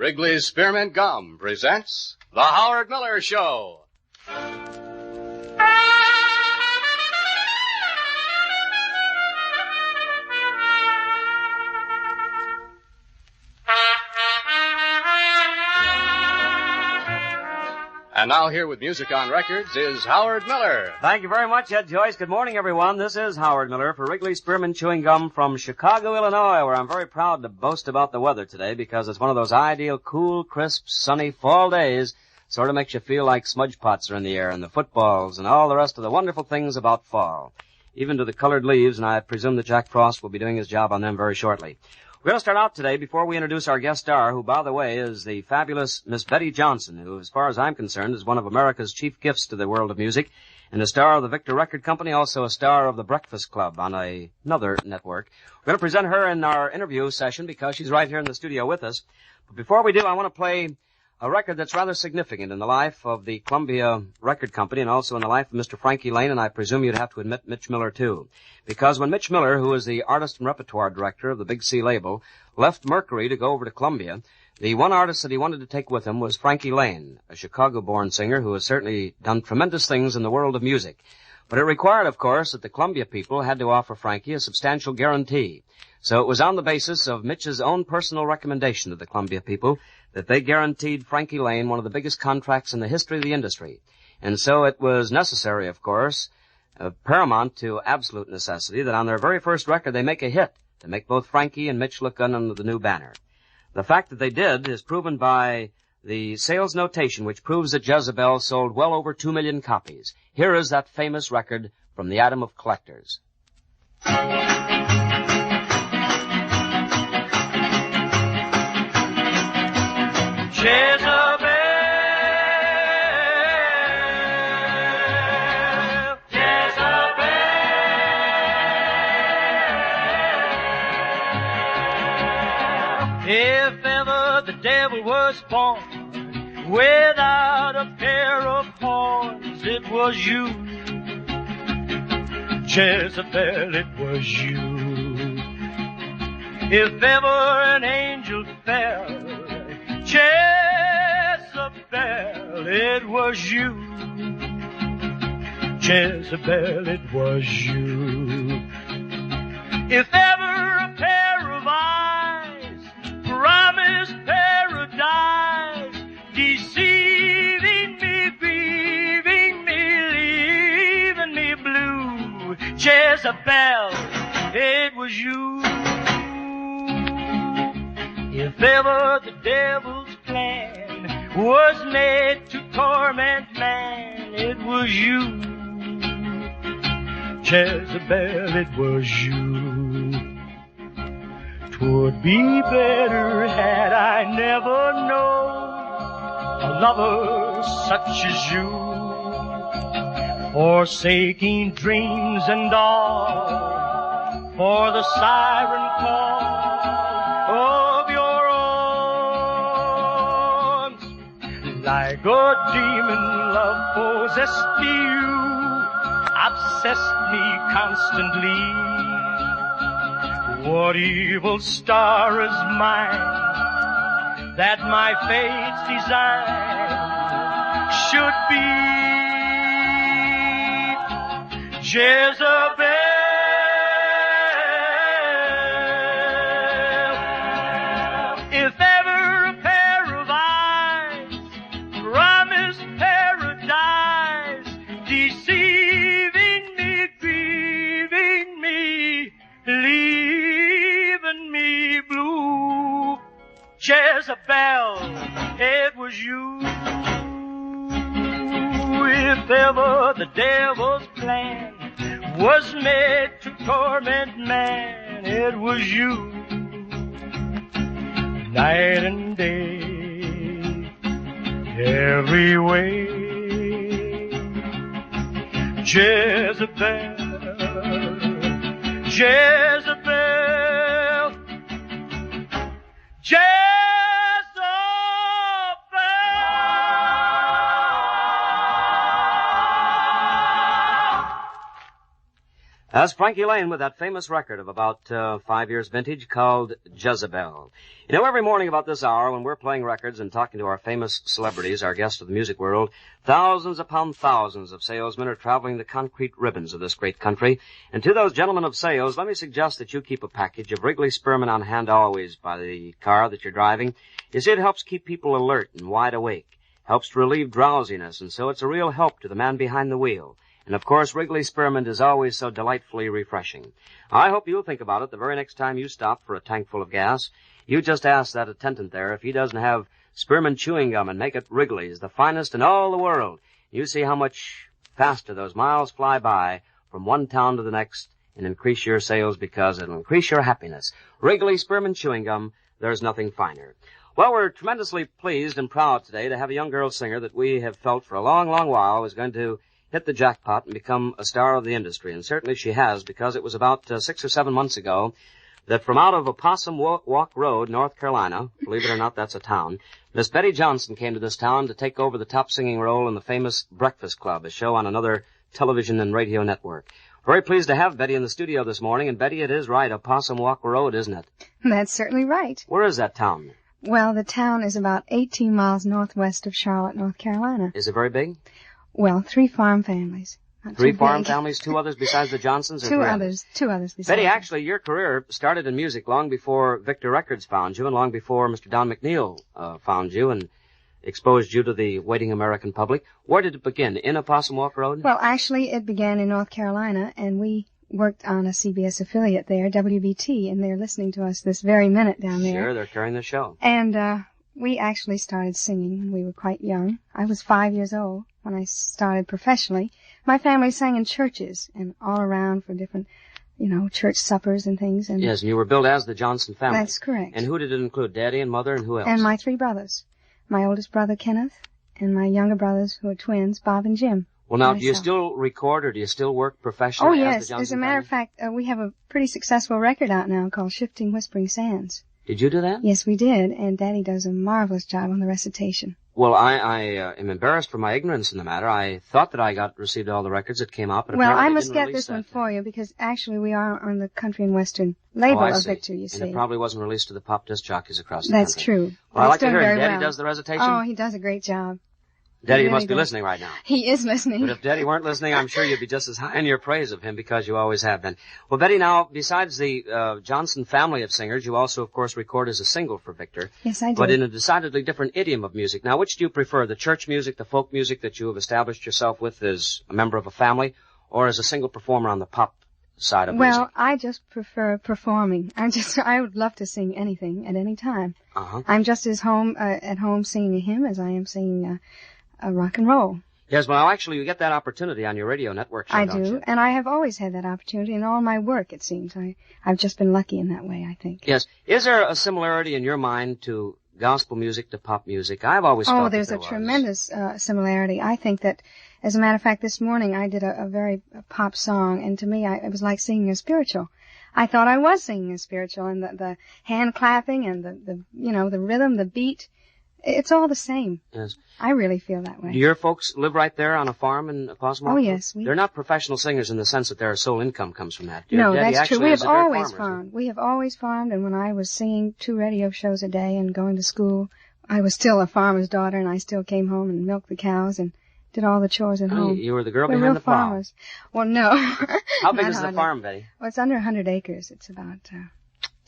Wrigley's Spearmint Gum presents The Howard Miller Show. And now here with music on records is Howard Miller. Thank you very much, Ed Joyce. Good morning, everyone. This is Howard Miller for Wrigley's Spearmint Chewing Gum from Chicago, Illinois, where I'm very proud to boast about the weather today because it's one of those ideal, cool, crisp, sunny fall days. Sort of makes you feel like smudge pots are in the air and the footballs and all the rest of the wonderful things about fall. Even to the colored leaves, and I presume that Jack Frost will be doing his job on them very shortly. We're going to start out today before we introduce our guest star, who, by the way, is the fabulous Miss Betty Johnson, who, as far as I'm concerned, is one of America's chief gifts to the world of music, and a star of the Victor Record Company, also a star of the Breakfast Club on another network. We're going to present her in our interview session because she's right here in the studio with us. But before we do, I want to play a record that's rather significant in the life of the Columbia Record Company and also in the life of Mr. Frankie Lane, and I presume you'd have to admit Mitch Miller, too. Because when Mitch Miller, who is the artist and repertoire director of the Big C label, left Mercury to go over to Columbia, the one artist that he wanted to take with him was Frankie Lane, a Chicago-born singer who has certainly done tremendous things in the world of music. But it required, of course, that the Columbia people had to offer Frankie a substantial guarantee. So it was on the basis of Mitch's own personal recommendation to the Columbia people that they guaranteed Frankie Lane one of the biggest contracts in the history of the industry. And so it was necessary, of course, paramount to absolute necessity, that on their very first record they make a hit to make both Frankie and Mitch look good under the new banner. The fact that they did is proven by the sales notation, which proves that Jezebel sold well over 2 million copies. Here is that famous record from the Atom of Collectors. Jezebel, Jezebel, if ever the devil was born without a pair of horns, it was you. Jezebel, it was you. If ever an angel fell, Jezebel, it was you. Jezebel, it was you. If ever a pair of eyes promised paradise, deceiving me, grieving me, leaving me blue, Jezebel, it was you. If ever the devil's plan was made to torment man, it was you. Jezebel, it was you. 'Twould be better had I never known a lover such as you, forsaking dreams and all for the siren call of your arms. Like a demon, love possessed me, you obsessed me constantly. What evil star is mine that my fate's design should be Jezebel? If ever a pair of eyes promised paradise, deceiving me, grieving me, leaving me blue, Jezebel, it was you. If ever the devil's plan was made to torment man, it was you. Night and day, every way, Jezebel, Jezebel, Jezebel. That's Frankie Lane with that famous record of about 5 years vintage called Jezebel. You know, every morning about this hour when we're playing records and talking to our famous celebrities, our guests of the music world, thousands upon thousands of salesmen are traveling the concrete ribbons of this great country. And to those gentlemen of sales, let me suggest that you keep a package of Wrigley Spearmint on hand always by the car that you're driving. You see, it helps keep people alert and wide awake, helps to relieve drowsiness, and so it's a real help to the man behind the wheel. And, of course, Wrigley Spearmint is always so delightfully refreshing. I hope you'll think about it the very next time you stop for a tank full of gas. You just ask that attendant there if he doesn't have Spearmint chewing gum and make it Wrigley's, the finest in all the world. You see how much faster those miles fly by from one town to the next and increase your sales because it'll increase your happiness. Wrigley Spearmint chewing gum, there's nothing finer. Well, we're tremendously pleased and proud today to have a young girl singer that we have felt for a long, long while was going to hit the jackpot and become a star of the industry. And certainly she has, because it was about 6 or 7 months ago that from out of Opossum Walk Road, North Carolina, believe it or not, that's a town, Miss Betty Johnson came to this town to take over the top singing role in the famous Breakfast Club, a show on another television and radio network. Very pleased to have Betty in the studio this morning. And Betty, it is right, Opossum Walk Road, isn't it? That's certainly right. Where is that town? Well, the town is about 18 miles northwest of Charlotte, North Carolina. Is it very big? Well, 3 farm families. Not 3 too farm big. families, 2 others besides the Johnsons? Or 2 3 others. 2 others besides. Betty, actually, your career started in music long before Victor Records found you and long before Mr. Don McNeil found you and exposed you to the waiting American public. Where did it begin? In Opossum Walk Road? Well, actually, it began in North Carolina, and we worked on a CBS affiliate there, WBT, and they're listening to us this very minute down there. Sure, they're carrying the show. And we actually started singing when we were quite young. I was 5 years old when I started professionally. My family sang in churches and all around for different, church suppers and things. And yes, and you were billed as the Johnson family. That's correct. And who did it include? Daddy and Mother and who else? And my 3 brothers. My oldest brother, Kenneth, and my younger brothers, who are twins, Bob and Jim. Well, now, do you still record or do you still work professionally? Oh, as yes. the Johnson As a matter of fact, we have a pretty successful record out now called Shifting Whispering Sands. Did you do that? Yes, we did, and Daddy does a marvelous job on the recitation. Well, I am embarrassed for my ignorance in the matter. I thought that I received all the records that came out, but well, I apparently must didn't get release this that. one for you because actually we are on the Country and Western label of Victor, you see. And it probably wasn't released to the pop disc jockeys across the That's country. true. Well, I like to done hear it. very Daddy well. does the recitation? Oh, he does a great job. Daddy, He you must really be does. listening right now. He is listening. But if Daddy weren't listening, I'm sure you'd be just as high in your praise of him because you always have been. Well, Betty, now, besides the Johnson family of singers, you also, of course, record as a single for Victor. Yes, I do. But in a decidedly different idiom of music. Now, which do you prefer, the church music, the folk music that you have established yourself with as a member of a family, or as a single performer on the pop side of music? Well, I just prefer performing. I would love to sing anything at any time. Uh-huh. I'm just as at home singing a hymn as I am singing a rock and roll. Yes, well, actually, you get that opportunity on your radio network show, I don't do, you? and I have always had that opportunity in all my work, it seems. I've just been lucky in that way, I think. Yes. Is there a similarity in your mind to gospel music to pop music? I've always thought that there's there a was. tremendous similarity. I think that, as a matter of fact, this morning I did a very pop song, and to me it was like singing a spiritual. I thought I was singing a spiritual, and the hand clapping and the rhythm, the beat, it's all the same. Yes. I really feel that way. Do your folks live right there on a farm in Opossum? Oh, yes. They're not professional singers in the sense that their sole income comes from that. No, Daddy that's true. actually We is have a great always farmer, farmed. We have always farmed, and when I was singing 2 radio shows a day and going to school, I was still a farmer's daughter, and I still came home and milked the cows and did all the chores at home. You were the girl We're behind real the plow. farmers. Well, no. How big Not is the hardly. farm, Betty? Well, it's under 100 acres. It's about,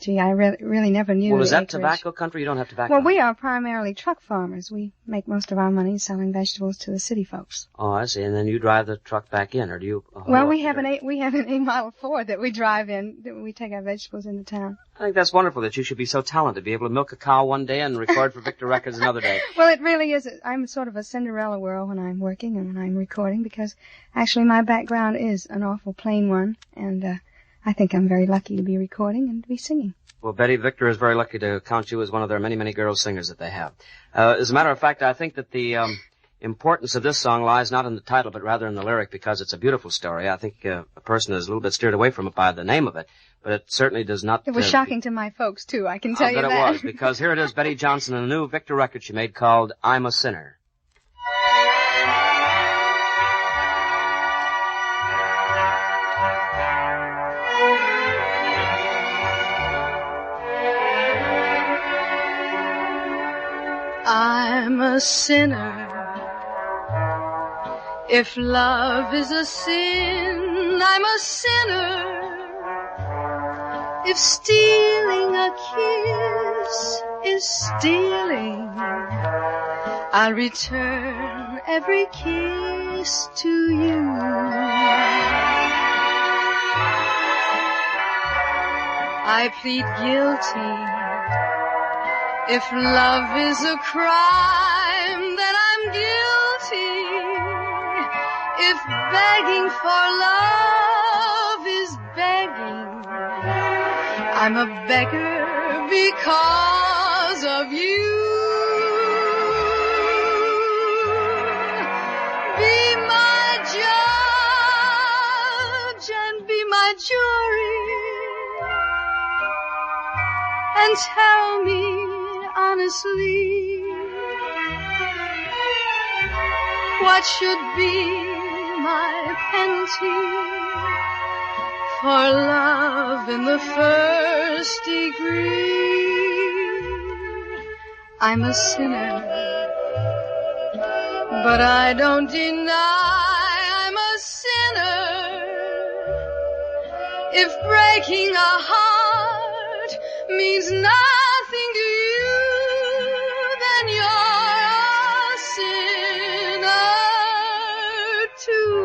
I really never knew Well, the is that acreage. tobacco country? You don't have tobacco. Well, we are primarily truck farmers. We make most of our money selling vegetables to the city folks. Oh, I see. And then you drive the truck back in, or do you? Well, we have an A model Ford that we drive in. We take our vegetables into town. I think that's wonderful that you should be so talented, be able to milk a cow one day and record for Victor Records another day. Well, it really is. I'm sort of a Cinderella girl when I'm working and when I'm recording because actually my background is an awful plain one, and I think I'm very lucky to be recording and to be singing. Well, Betty, Victor is very lucky to count you as one of their many, many girl singers that they have. As a matter of fact, I think that the importance of this song lies not in the title, but rather in the lyric, because it's a beautiful story. I think a person is a little bit steered away from it by the name of it, but it certainly does not... It was shocking to my folks, too, I can tell you that. I bet it was, because here it is, Betty Johnson, and a new Victor record she made called I'm a Sinner. I'm a sinner. If love is a sin, I'm a sinner. If stealing a kiss is stealing, I'll return every kiss to you. I plead guilty. If love is a crime, then I'm guilty. If begging for love is begging, I'm a beggar because of you. Be my judge and be my jury, and tell me honestly what should be my penalty for love in the first degree. I'm a sinner, but I don't deny I'm a sinner. If breaking a heart means nothing to you, then you're a sinner too.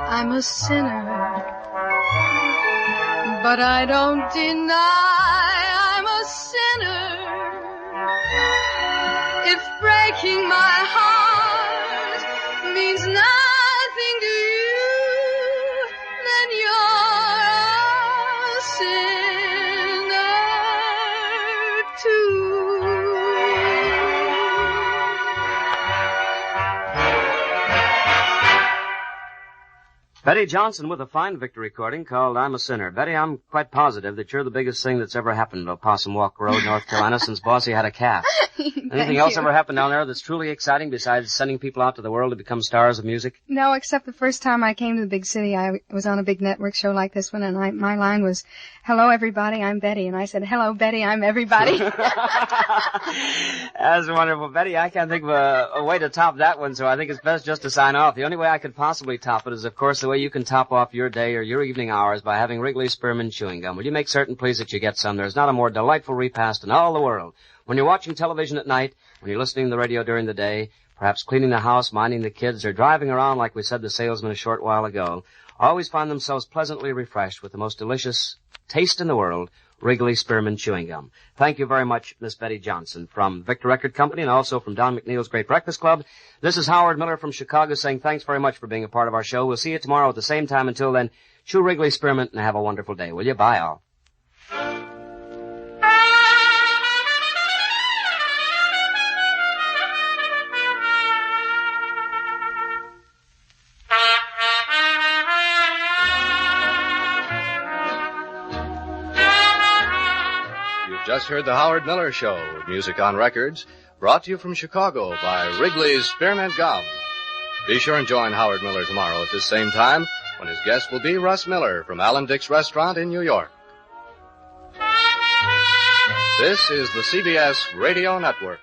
I'm a sinner, but I don't deny I'm a sinner. If breaking my heart means nothing to you, then you're a sinner too. Betty Johnson with a fine victory recording called I'm a Sinner. Betty, I'm quite positive that you're the biggest thing that's ever happened to Possum Walk Road, North Carolina, since Bossy had a calf. Anything else ever happened down there that's truly exciting besides sending people out to the world to become stars of music? No, except the first time I came to the big city, I was on a big network show like this one, and my line was, "Hello, everybody, I'm Betty." And I said, "Hello, Betty, I'm everybody." That's wonderful. Betty, I can't think of a way to top that one, so I think it's best just to sign off. The only way I could possibly top it is, of course, the way you can top off your day or your evening hours by having Wrigley Spearmint Chewing Gum. Will you make certain, please, that you get some? There's not a more delightful repast in all the world. When you're watching television at night, when you're listening to the radio during the day, perhaps cleaning the house, minding the kids, or driving around like we said the salesman a short while ago, always find themselves pleasantly refreshed with the most delicious taste in the world, Wrigley Spearmint Chewing Gum. Thank you very much, Miss Betty Johnson, from Victor Record Company and also from Don McNeil's Great Breakfast Club. This is Howard Miller from Chicago saying thanks very much for being a part of our show. We'll see you tomorrow at the same time. Until then, chew Wrigley Spearmint and have a wonderful day, will you? Bye, all. Just heard the Howard Miller Show, music on records, brought to you from Chicago by Wrigley's Spearmint Gum. Be sure and join Howard Miller tomorrow at this same time when his guest will be Russ Miller from Alan Dick's Restaurant in New York. This is the CBS Radio Network.